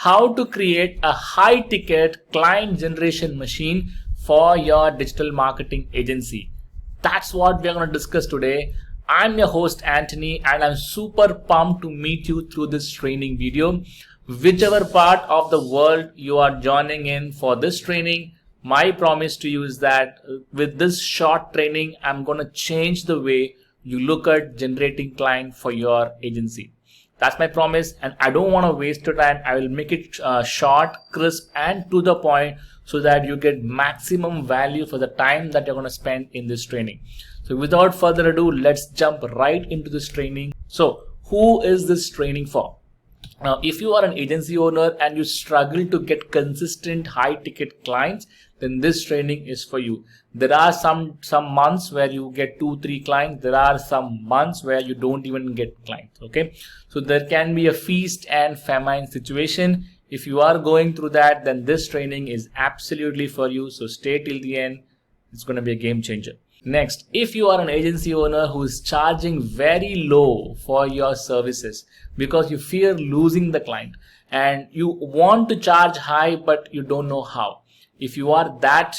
how to create a high ticket client generation machine for your digital marketing agency. That's what we're going to discuss today. I'm your host Anthony, and I'm super pumped to meet you through this training video. Whichever part of the world you are joining in for this training, my promise to you is that with this short training, I'm going to change the way you look at generating client for your agency. That's my promise, and I don't want to waste your time. I will make it short, crisp, and to the point so that you get maximum value for the time that you're going to spend in this training. So without further ado, let's jump right into this training. So who is this training for? Now, if you are an agency owner and you struggle to get consistent high ticket clients, then this training is for you. There are some months where you get 2-3 clients. There are some months where you don't even get clients. Okay, so there can be a feast and famine situation. If you are going through that, then this training is absolutely for you. So stay till the end. It's going to be a game changer. Next, if you are an agency owner who is charging very low for your services because you fear losing the client and you want to charge high but you don't know how. If you are that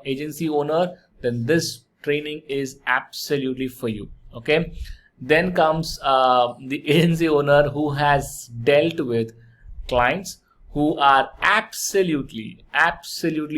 agency owner, then this training is absolutely for you. Okay. Then comes the agency owner who has dealt with clients who are absolutely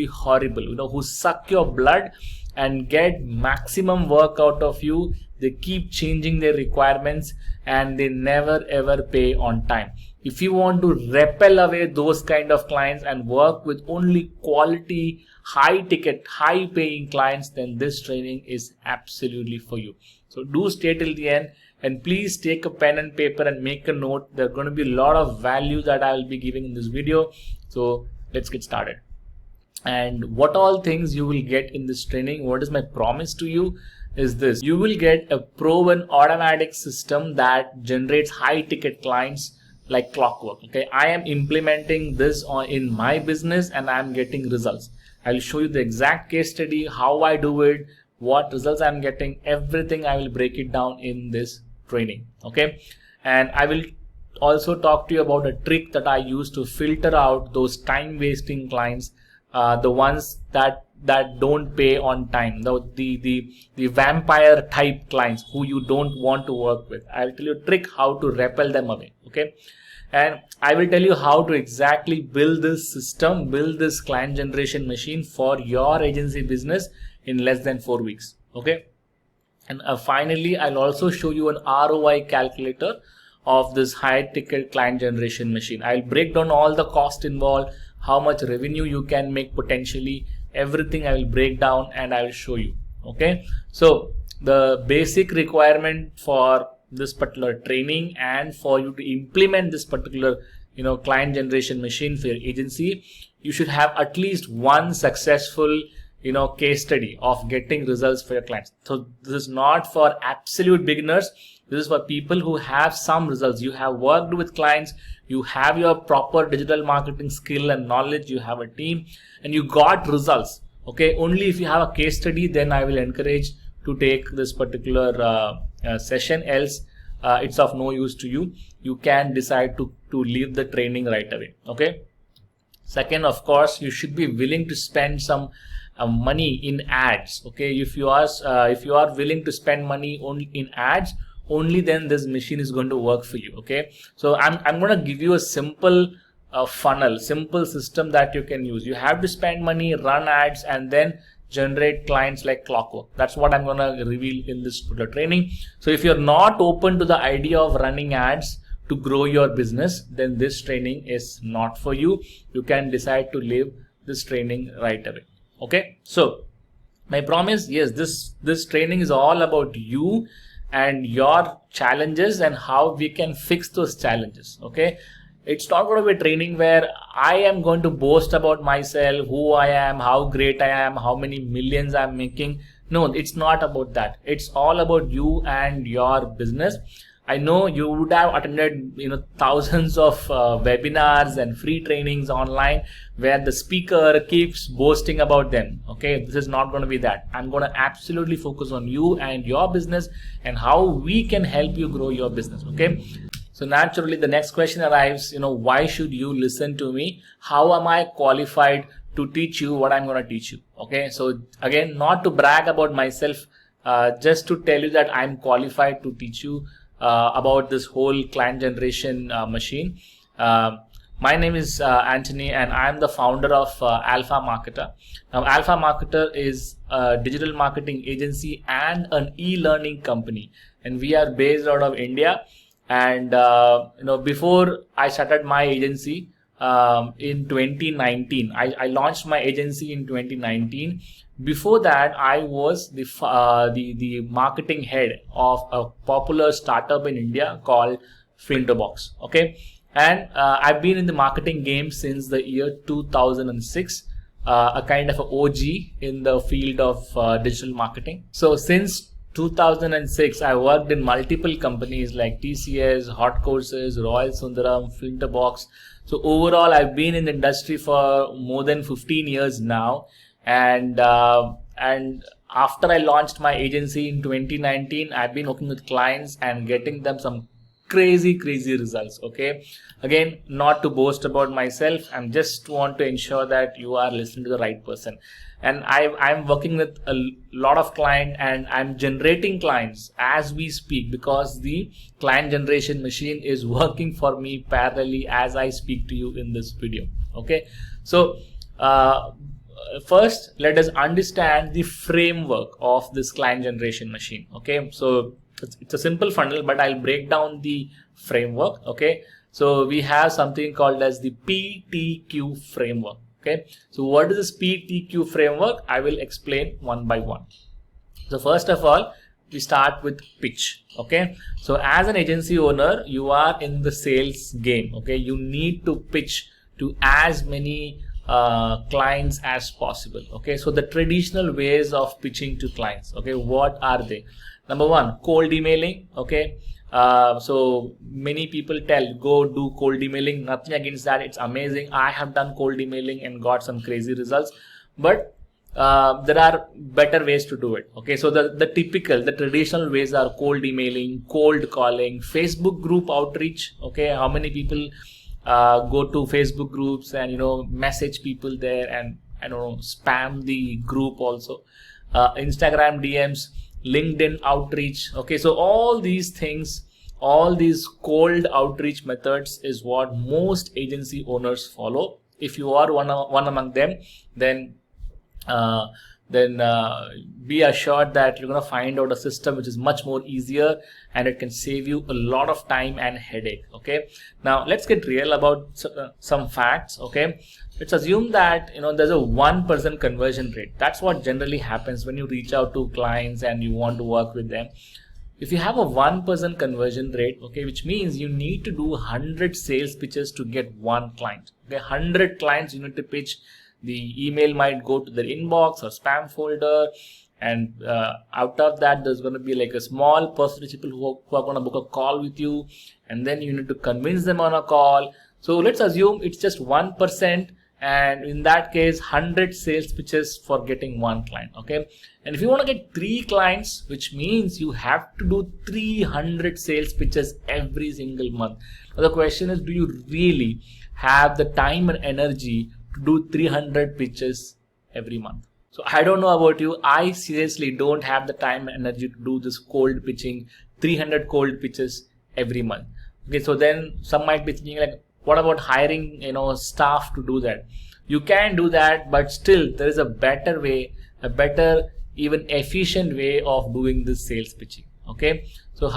horrible, who suck your blood and get maximum work out of you. They keep changing their requirements and they never ever pay on time. If you want to repel away those kind of clients and work with only quality, high ticket, high paying clients, then this training is absolutely for you. So do stay till the end, and please take a pen and paper and make a note. There are going to be a lot of value that I will be giving in this video. So let's get started. And what all things you will get in this training, what is my promise to you is this: you will get a proven automatic system that generates high ticket clients like clockwork. Okay, I am implementing this in my business and I'm getting results. I'll show you the exact case study, how I do it, what results I'm getting, everything. I will break it down in this training. Okay, and I will also talk to you about a trick that I use to filter out those time wasting clients, the ones that don't pay on time, the vampire type clients who you don't want to work with. I'll tell you a trick how to repel them away. Okay, and I will tell you how to exactly build this system, build this client generation machine for your agency business in less than 4 weeks. Okay, and finally I'll also show you an ROI calculator of this high ticket client generation machine. I'll break down all the cost involved, how much revenue you can make potentially, everything I will break down and I will show you. Okay, so the basic requirement for this particular training and for you to implement this particular client generation machine for your agency, you should have at least one successful case study of getting results for your clients. So this is not for absolute beginners. This is for people who have some results. You have worked with clients, you have your proper digital marketing skill and knowledge, you have a team and you got results. Okay, only if you have a case study, then I will encourage to take this particular session. Else it's of no use to you. You can decide to leave the training right away. Okay. Second, of course, you should be willing to spend some money in ads. Okay, if you are willing to spend money only in ads, only then this machine is going to work for you. Okay, so I'm going to give you a simple funnel, simple system that you can use. You have to spend money, run ads, and then generate clients like clockwork. That's what I'm going to reveal in this particular training. So if you're not open to the idea of running ads to grow your business, then this training is not for you. You can decide to leave this training right away. Okay, so my promise, yes, this training is all about you and your challenges and how we can fix those challenges. Okay, it's not going to be a training where I am going to boast about myself, who I am, how great I am, how many millions I'm making. No, it's not about that. It's all about you and your business. I know you would have attended thousands of webinars and free trainings online where the speaker keeps boasting about them. Okay, this is not going to be that. I'm going to absolutely focus on you and your business and how we can help you grow your business. Okay, So naturally the next question arrives, why should you listen to me? How am I qualified to teach you what I'm going to teach you? Okay, so again, not to brag about myself, just to tell you that I'm qualified to teach you about this whole client generation machine. My name is Anthony, and I'm the founder of Alpha Marketer. Now, Alpha Marketer is a digital marketing agency and an e-learning company, and we are based out of India. And before I started my agency in 2019, I launched my agency in 2019. Before that, I was the marketing head of a popular startup in India called Flintobox. Okay, and I've been in the marketing game since the year 2006. A kind of an OG in the field of digital marketing. So since 2006, I worked in multiple companies like TCS, Hot Courses, Royal Sundaram, Flintobox. So overall, I've been in the industry for more than 15 years now. And after I launched my agency in 2019, I've been working with clients and getting them some crazy results. Okay, again, not to boast about myself, I'm just want to ensure that you are listening to the right person. And I'm working with a lot of clients, and I'm generating clients as we speak, because the client generation machine is working for me parallelly as I speak to you in this video. Okay, so first let us understand the framework of this client generation machine. Okay, so it's a simple funnel, but I'll break down the framework. Okay, so we have something called as the PTQ framework. Okay, so what is this PTQ framework? I will explain one by one. So first of all, we start with pitch. Okay, so as an agency owner, you are in the sales game. Okay, you need to pitch to as many clients as possible. Okay, so the traditional ways of pitching to clients, okay, what are they? Number one, cold emailing. Okay, so many people tell go do cold emailing. Nothing against that, it's amazing. I have done cold emailing and got some crazy results, but there are better ways to do it. Okay, so the traditional ways are cold emailing, cold calling, Facebook group outreach. Okay, how many people go to Facebook groups and message people there and spam the group also, Instagram DMs, LinkedIn outreach. Okay, so all these things, all these cold outreach methods is what most agency owners follow. If you are one among them, then be assured that you're going to find out a system which is much more easier, and it can save you a lot of time and headache. Okay, now let's get real about some facts. Okay, let's assume that there's a 1% conversion rate. That's what generally happens when you reach out to clients and you want to work with them. If you have a 1% conversion rate, okay, which means you need to do 100 sales pitches to get one client. Okay, 100 clients you need to pitch. The email might go to their inbox or spam folder, and out of that there's going to be like a small percentage of people who are going to book a call with you, and then you need to convince them on a call. So let's assume it's just 1%, and in that case 100 sales pitches for getting one client. Okay, and if you want to get 3 clients, which means you have to do 300 sales pitches every single month. Now the question is, do you really have the time and energy to do 300 pitches every month? So I don't know about you, I seriously don't have the time and energy to do this cold pitching, 300 cold pitches every month. Okay, so then some might be thinking like, what about hiring staff to do that? You can do that, but still there is a better way, a better, even efficient way of doing this sales pitching. Okay, so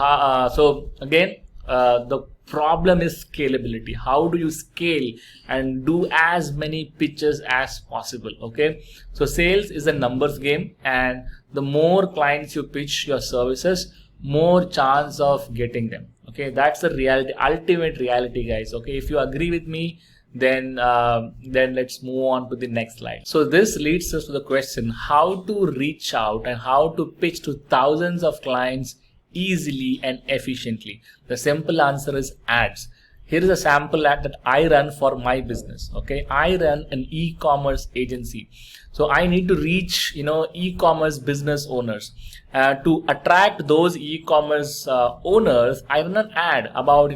so again, the problem is scalability. How do you scale and do as many pitches as possible? Okay, so sales is a numbers game, and the more clients you pitch your services, more chance of getting them. Okay, that's the reality, ultimate reality, guys. Okay, if you agree with me, then let's move on to the next slide. So this leads us to the question, how to reach out and how to pitch to thousands of clients easily and efficiently. The simple answer is ads. here is a sample ad that I run for my business. Okay, I run an e-commerce agency, so I need to reach e-commerce business owners. To attract those e-commerce owners, I run an ad about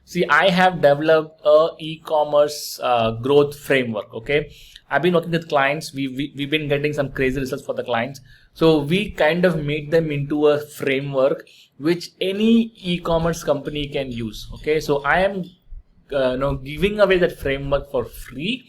see, I have developed a e-commerce growth framework. Okay, I've been working with clients. We've been getting some crazy results for the clients. So we kind of made them into a framework which any e-commerce company can use. Okay, so I am giving away that framework for free,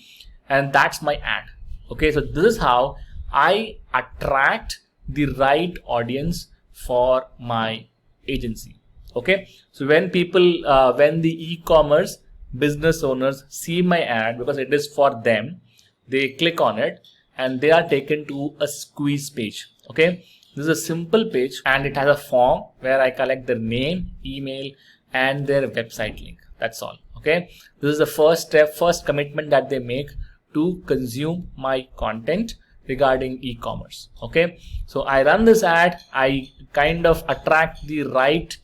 and that's my ad. Okay, so this is how I attract the right audience for my agency. Okay, so when people, when the e-commerce business owners see my ad, because it is for them, they click on it and they are taken to a squeeze page. Okay, this is a simple page and it has a form where I collect their name, email, and their website link. That's all. Okay, this is the first step, first commitment that they make to consume my content regarding e-commerce. Okay, so I run this ad, I kind of attract the right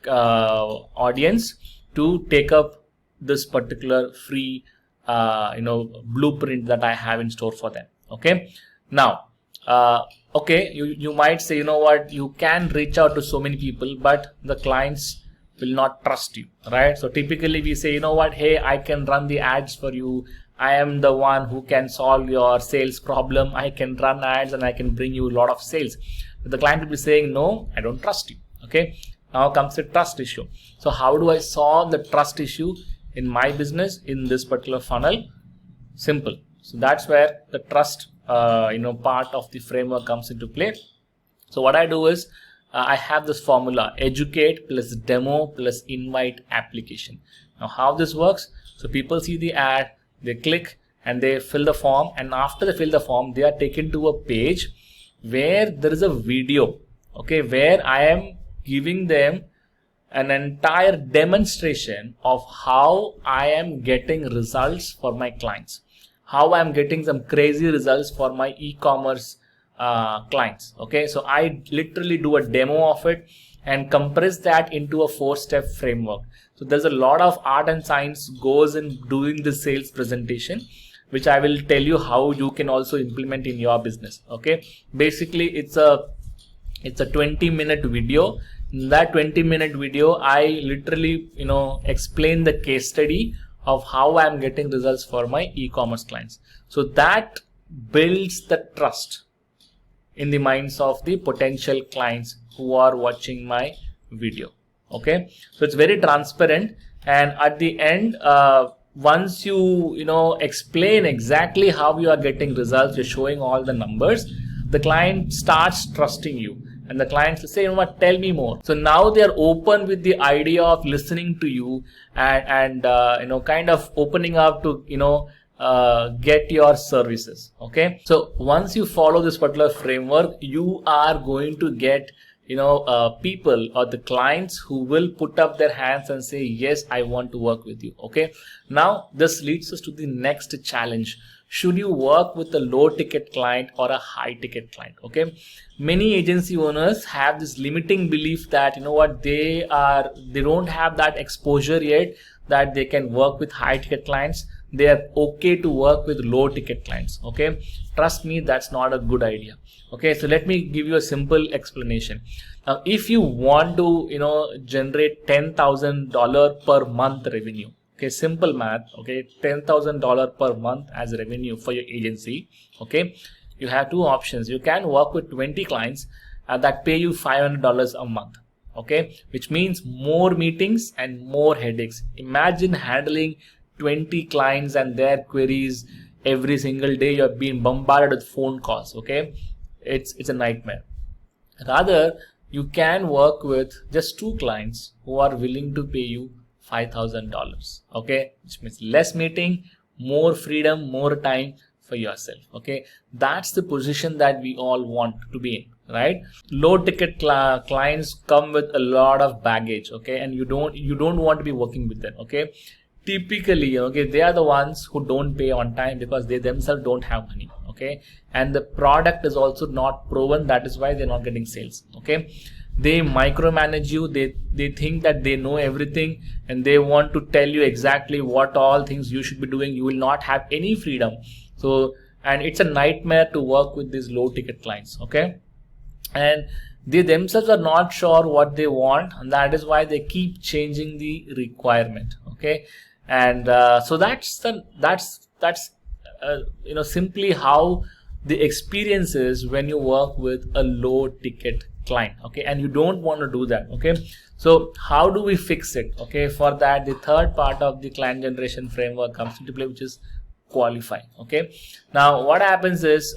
audience to take up this particular free blueprint that I have in store for them. Okay, now okay, you might say, what, you can reach out to so many people, but the clients will not trust you, right? So typically we say, what, hey, I can run the ads for you, I am the one who can solve your sales problem, I can run ads and I can bring you a lot of sales. But the client will be saying, no, I don't trust you. Okay, now comes the trust issue. So how do I solve the trust issue in my business in this particular funnel? Simple. So that's where the trust part of the framework comes into play. So what I do is I have this formula: educate plus demo plus invite application. Now how this works? So people see the ad, they click and they fill the form, and after they fill the form, they are taken to a page where there is a video, okay, where I am giving them an entire demonstration of how I am getting results for my clients, how I am getting some crazy results for my e-commerce clients. Okay, so I literally do a demo of it and compress that into a 4-step framework. So there's a lot of art and science goes in doing the sales presentation, which I will tell you how you can also implement in your business. Okay, basically it's a 20-minute video. In that 20-minute video, I literally explain the case study of how I'm getting results for my e-commerce clients. So that builds the trust in the minds of the potential clients who are watching my video. Okay, so it's very transparent, and at the end, once you explain exactly how you are getting results, you're showing all the numbers, the client starts trusting you. And the clients will say, what, tell me more. So now they are open with the idea of listening to you and kind of opening up to get your services. Okay, so once you follow this particular framework, you are going to get people or the clients who will put up their hands and say, yes, I want to work with you. Okay, now this leads us to the next challenge. Should you work with a low ticket client or a high ticket client? Okay, many agency owners have this limiting belief that they don't have that exposure yet that they can work with high ticket clients. They are okay to work with low ticket clients. Okay, trust me, that's not a good idea. Okay, so let me give you a simple explanation. Now, if you want to generate $10,000 per month revenue, okay, simple math, okay, $10,000 per month as revenue for your agency. Okay, you have two options. You can work with 20 clients that pay you $500 a month. Okay, which means more meetings and more headaches. Imagine handling 20 clients and their queries every single day. You're being bombarded with phone calls. Okay, it's a nightmare. Rather, you can work with just 2 clients who are willing to pay you $5,000. Okay, which means less meeting, more freedom, more time for yourself. Okay, that's the position that we all want to be in, right? Low ticket clients come with a lot of baggage. Okay, and you don't want to be working with them. Okay, typically, okay, they are the ones who don't pay on time because they themselves don't have money. Okay, and the product is also not proven. That is why they're not getting sales. Okay, they micromanage you. They think that they know everything, and they want to tell you exactly what all things you should be doing. You will not have any freedom. So, and it's a nightmare to work with these low ticket clients. Okay, and they themselves are not sure what they want, and that is why they keep changing the requirement. Okay, and so that's simply how the experience is when you work with a low ticket client. Okay, and you don't want to do that. Okay, so how do we fix it? Okay, for that, the third part of the client generation framework comes into play, which is qualify. Okay, now what happens is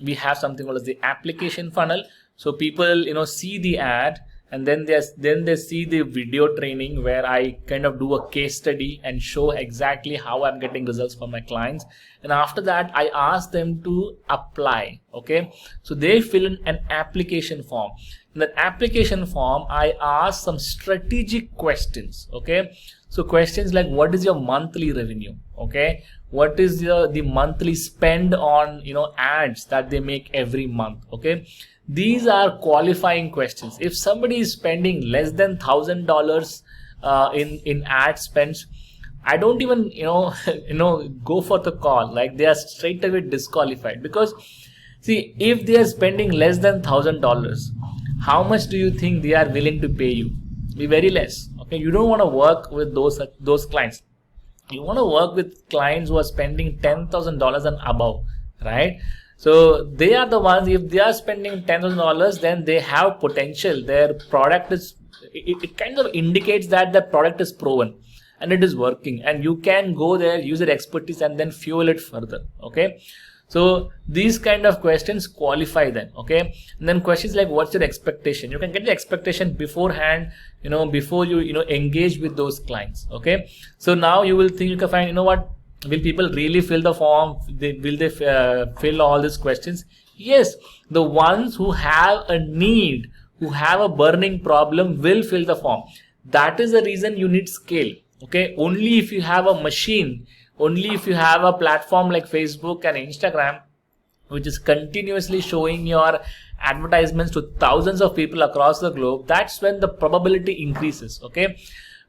we have something called as the application funnel. So people see the ad, and then they see the video training where I kind of do a case study and show exactly how I'm getting results for my clients. And after that, I ask them to apply. Okay, so they fill in an application form. In that application form, I ask some strategic questions. Okay, so questions like, what is your monthly revenue? Okay, what is the monthly spend on ads that they make every month? Okay, these are qualifying questions. If somebody is spending less than $1,000 in ad spends, I don't even go for the call. Like, they are straight away disqualified, because see, if they are spending less than $1,000, how much do you think they are willing to pay you? Be very less. Okay, you don't want to work with those clients. You want to work with clients who are spending $10,000 and above, right? So they are the ones, if they are spending $10,000, then they have potential. Their product is, it kind of indicates that the product is proven and it is working, and you can go there, use your expertise, and then fuel it further. Okay, so these kind of questions qualify them. Okay, and then questions like, what's your expectation? You can get the expectation beforehand, before you engage with those clients. Okay, so now you will think, you can find, what, will people really fill the form? Will they fill all these questions? Yes, the ones who have a need, who have a burning problem, will fill the form. That is the reason you need scale. Okay, only if you have a machine, only if you have a platform like Facebook and Instagram, which is continuously showing your advertisements to thousands of people across the globe, that's when the probability increases. Okay,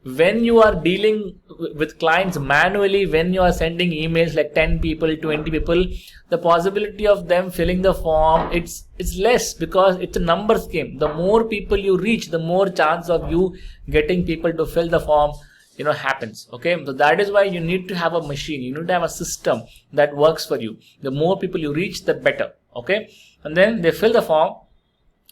when you are dealing with clients manually, when you are sending emails like 10 people, 20 people, the possibility of them filling the form, it's less, because it's a numbers game. The more people you reach, the more chance of you getting people to fill the form happens. Okay, so that is why you need to have a machine, you need to have a system that works for you. The more people you reach, the better. Okay, and then they fill the form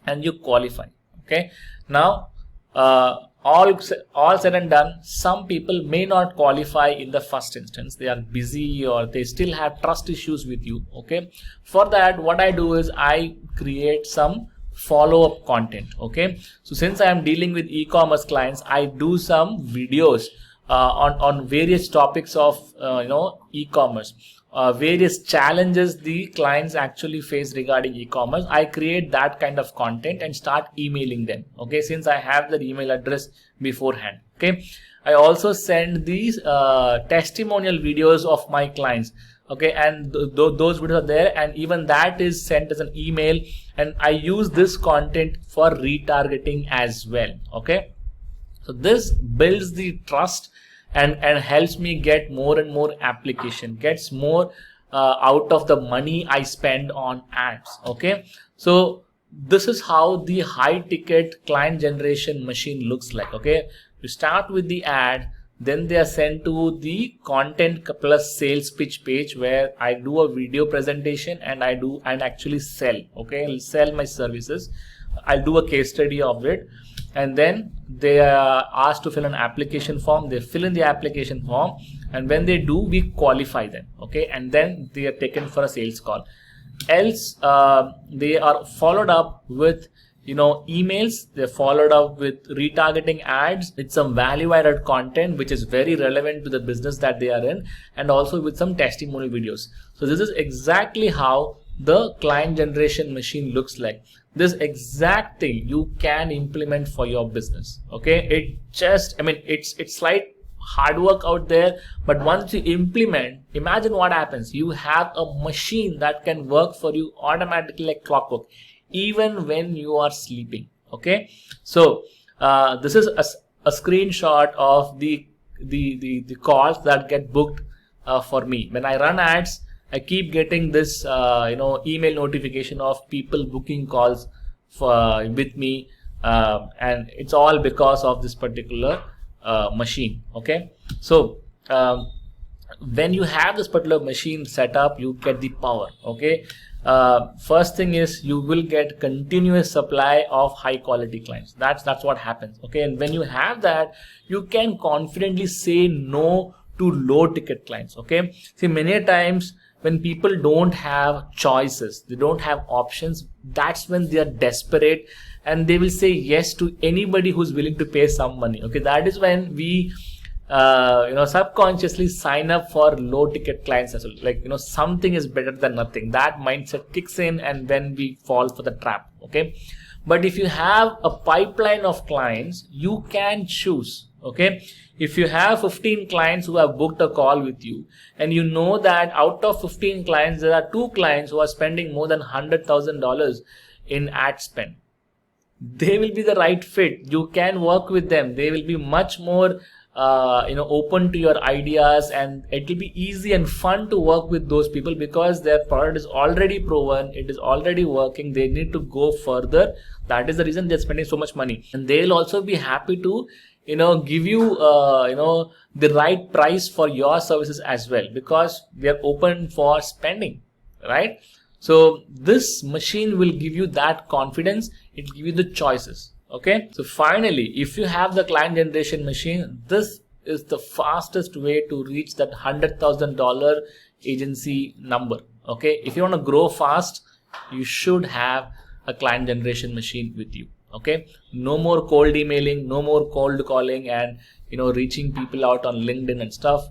and you qualify. Okay, now all said and done, some people may not qualify in the first instance. They are busy, or they still have trust issues with you. Okay, for that, what I do is I create some follow-up content. Okay, so since I am dealing with e-commerce clients, I do some videos on various topics of e-commerce, various challenges the clients actually face regarding e-commerce. I create that kind of content and start emailing them. Okay, since I have their email address beforehand. Okay, I also send these testimonial videos of my clients. Okay, and those videos are there, and even that is sent as an email, and I use this content for retargeting as well. Okay, so this builds the trust and helps me get more and more application, gets more out of the money I spend on ads. Okay, so this is how the high ticket client generation machine looks like. Okay, you start with the ad, then they are sent to the content plus sales pitch page, where I do a video presentation and actually sell. Okay, I'll sell my services. I'll do a case study of it, and then they are asked to fill an application form. They fill in the application form, and when they do, we qualify them. Okay, and then they are taken for a sales call. Else they are followed up with emails. They're followed up with retargeting ads. It's some value added content which is very relevant to the business that they are in, and also with some testimonial videos. So this is exactly how the client generation machine looks like. This exact thing you can implement for your business. Okay, it's slight hard work out there, but once you implement, imagine what happens. You have a machine that can work for you automatically like clockwork, even when you are sleeping. Okay, so this is a screenshot of the calls that get booked for me. When I run ads, I keep getting this email notification of people booking calls for with me, and it's all because of this particular machine. Okay, so when you have this particular machine set up, you get the power. Okay, first thing is you will get continuous supply of high quality clients. That's what happens. Okay, and when you have that, you can confidently say no to low ticket clients. Okay, see, many times when people don't have choices, they don't have options, that's when they are desperate and they will say yes to anybody who's willing to pay some money. Okay, that is when we subconsciously sign up for low ticket clients as well. Like, something is better than nothing. That mindset kicks in and then we fall for the trap. Okay, but if you have a pipeline of clients, you can choose. Okay, if you have 15 clients who have booked a call with you, and you know that out of 15 clients there are 2 clients who are spending more than $100,000 in ad spend, they will be the right fit. You can work with them. They will be much more open to your ideas, and it will be easy and fun to work with those people because their product is already proven, it is already working. They need to go further. That is the reason they're spending so much money, and they'll also be happy to give you the right price for your services as well, because they are open for spending, right? So this machine will give you that confidence. It will give you the choices. Okay, so finally, if you have the client generation machine, this is the fastest way to reach that $100,000 agency number. Okay, if you want to grow fast, you should have a client generation machine with you. Okay, no more cold emailing, no more cold calling, and reaching people out on LinkedIn and stuff.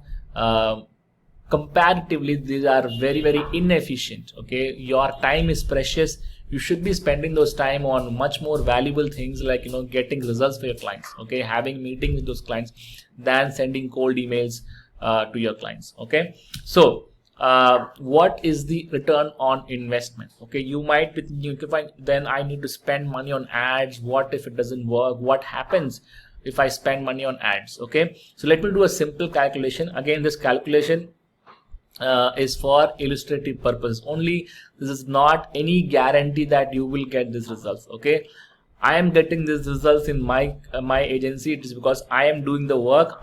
Comparatively, these are very, very inefficient. Okay, your time is precious. You should be spending those time on much more valuable things like getting results for your clients. Okay, having meetings with those clients than sending cold emails to your clients. Okay, so what is the return on investment? Okay, you might be thinking, then I need to spend money on ads. What if it doesn't work? What happens if I spend money on ads? Okay, so let me do a simple calculation. Again, this calculation is for illustrative purpose only. This is not any guarantee that you will get these results. Okay, I am getting these results in my agency. It is because I am doing the work.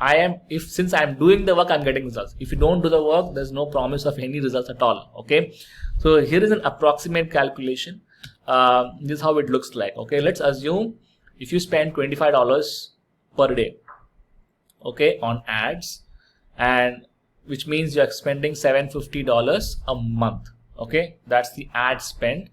Since I am doing the work, I am getting results. If you don't do the work, there's no promise of any results at all. Okay, so here is an approximate calculation. This is how it looks like. Okay, let's assume if you spend $25 per day, okay, on ads, and which means you're spending $750 a month. Okay, that's the ad spend.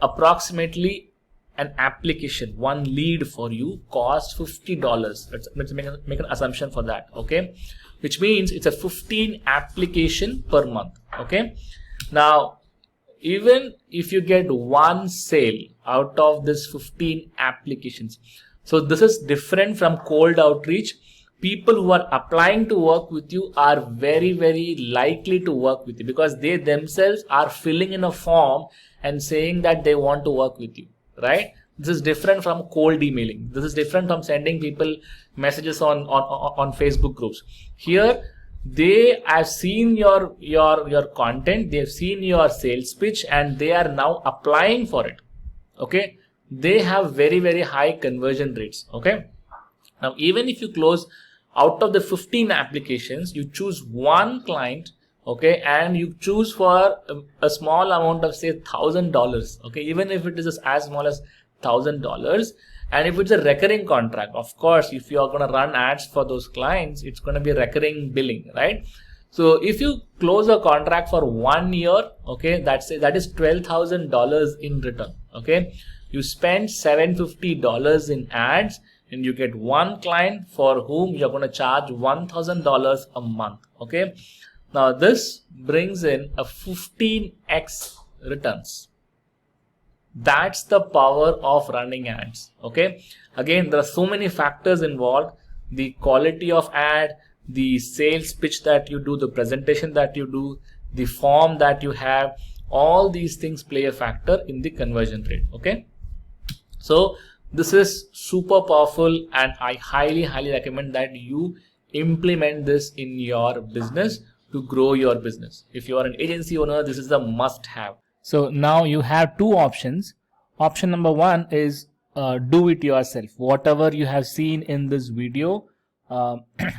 Approximately an application, one lead for you costs $50. Let's make an assumption for that. Okay, which means it's a 15 application per month. Okay, now even if you get one sale out of this 15 applications, so this is different from cold outreach. People who are applying to work with you are very, very likely to work with you because they themselves are filling in a form and saying that they want to work with you, right? This is different from cold emailing. This is different from sending people messages on Facebook groups. Here, they have seen your content, they have seen your sales pitch, and they are now applying for it. Okay, they have very, very high conversion rates. Okay, now even if you close out of the 15 applications, you choose one client, okay, and you choose for a small amount of say $1,000, okay, even if it is as small as $1,000, and if it's a recurring contract, of course, if you are going to run ads for those clients, it's going to be recurring billing, right? So if you close a contract for 1 year, okay, that is $12,000 in return. Okay, you spend $750 in ads, and you get one client for whom you're going to charge $1,000 a month. Okay, now this brings in a 15x returns. That's the power of running ads. Okay, again, there are so many factors involved: the quality of ad, the sales pitch that you do, the presentation that you do, the form that you have. All these things play a factor in the conversion rate. Okay, so This is super powerful, and I highly recommend that you implement this in your business to grow your business. If you are an agency owner, this is the must have. So now you have two options. Option number one is do it yourself. Whatever you have seen in this video,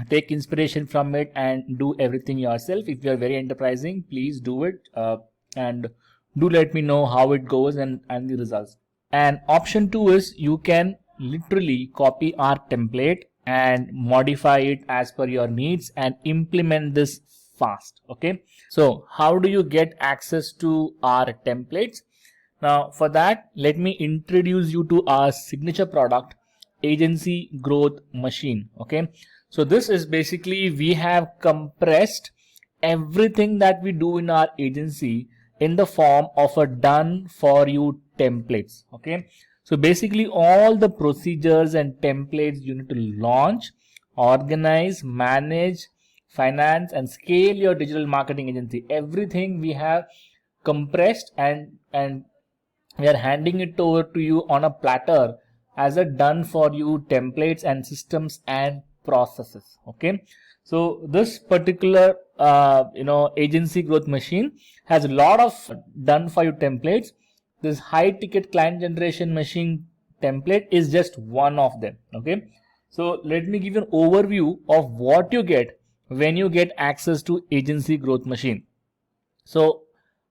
take inspiration from it and do everything yourself. If you are very enterprising, please do it, and do let me know how it goes and the results. And option two is you can literally copy our template and modify it as per your needs and implement this fast. Okay, so how do you get access to our templates? Now for that, let me introduce you to our signature product, Agency Growth Machine. Okay, so this is basically, we have compressed everything that we do in our agency in the form of a done for you templates. Okay, so basically all the procedures and templates you need to launch, organize, manage, finance and scale your digital marketing agency, everything we have compressed and we are handing it over to you on a platter as a done for you templates and systems and processes. Okay, so this particular agency growth machine has a lot of done for you templates. This high ticket client generation machine template is just one of them. Okay, so let me give you an overview of what you get when you get access to agency growth machine. So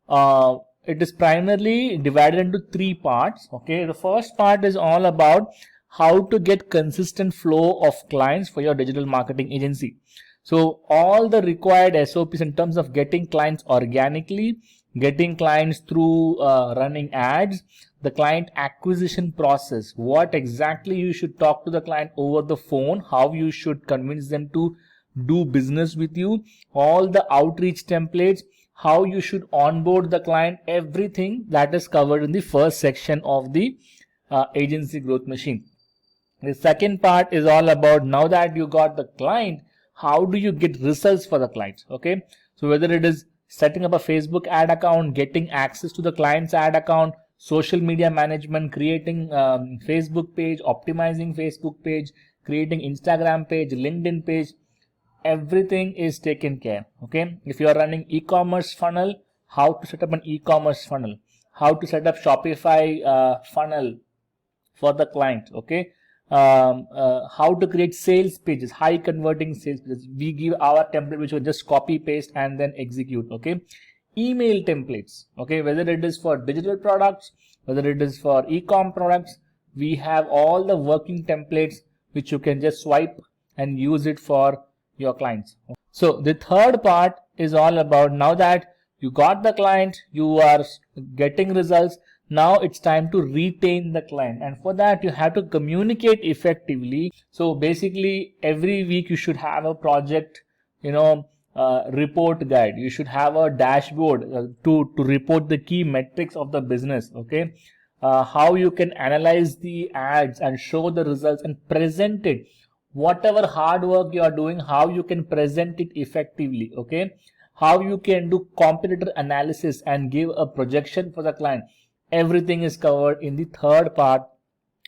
it is primarily divided into three parts. Okay, the first part is all about how to get consistent flow of clients for your digital marketing agency. So all the required SOPs in terms of getting clients organically, getting clients through running ads, the client acquisition process, what exactly you should talk to the client over the phone, how you should convince them to do business with you, all the outreach templates, how you should onboard the client, everything that is covered in the first section of the agency growth machine. The second part is all about, now that you got the client, how do you get results for the clients? Okay, so whether it is setting up a Facebook ad account, getting access to the client's ad account, social media management, creating Facebook page, optimizing Facebook page, creating Instagram page, LinkedIn page, everything is taken care. Okay, if you are running e-commerce funnel, how to set up an e-commerce funnel, how to set up Shopify funnel for the client. Okay, how to create sales pages, high converting sales pages. We give our template which will just copy paste and then execute. Okay, email templates. Okay, whether it is for digital products, whether it is for e-com products, we have all the working templates which you can just swipe and use it for your clients. So the third part is all about, now that you got the client, you are getting results, now it's time to retain the client, and for that you have to communicate effectively. So basically every week you should have a project report guide, you should have a dashboard to report the key metrics of the business. Okay, how you can analyze the ads and show the results and present it, whatever hard work you are doing, how you can present it effectively. Okay, how you can do competitor analysis and give a projection for the client, everything is covered in the third part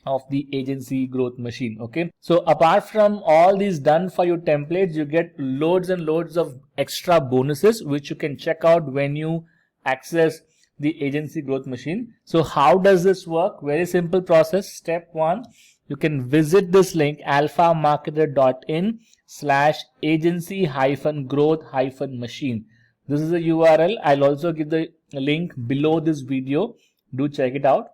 of the agency growth machine. Okay, so apart from all these done for you templates, you get loads and loads of extra bonuses which you can check out when you access the agency growth machine. So how does this work? Very simple process. Step one, you can visit this link, alphamarketer.in/agency-growth-machine. This is a URL. I'll also give the link below this video. Do check it out.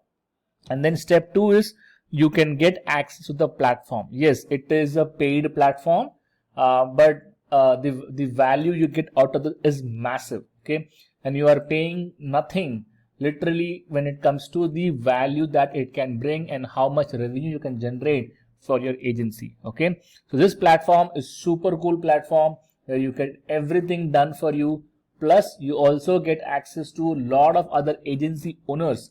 And then step two is you can get access to the platform. Yes, it is a paid platform, but the value you get out of it is massive. Okay, and you are paying nothing literally when it comes to the value that it can bring and how much revenue you can generate for your agency. Okay, so this platform is super cool platform where you get everything done for you, plus you also get access to a lot of other agency owners,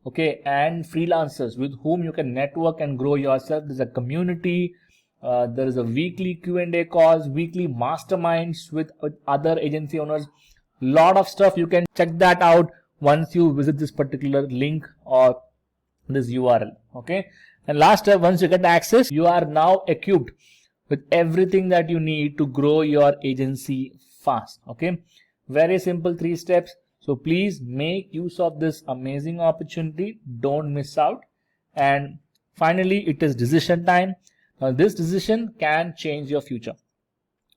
okay, and freelancers with whom you can network and grow yourself. There's a community, there is a weekly Q&A calls, weekly masterminds with other agency owners, lot of stuff. You can check that out once you visit this particular link or this URL. Okay, And last step, once you get access, you are now equipped with everything that you need to grow your agency fast. Okay, very simple 3 steps. So please make use of this amazing opportunity. Don't miss out. And finally, it is decision time. Now, this decision can change your future.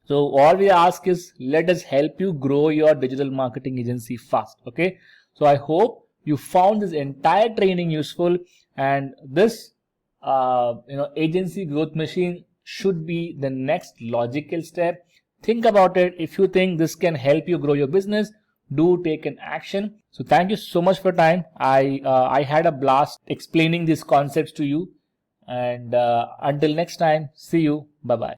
So all we ask is, let us help you grow your digital marketing agency fast. Okay. So I hope you found this entire training useful, and this agency growth machine should be the next logical step. Think about it. If you think this can help you grow your business, do take an action. So thank you so much for your time. I had a blast explaining these concepts to you, and until next time, see you. Bye bye.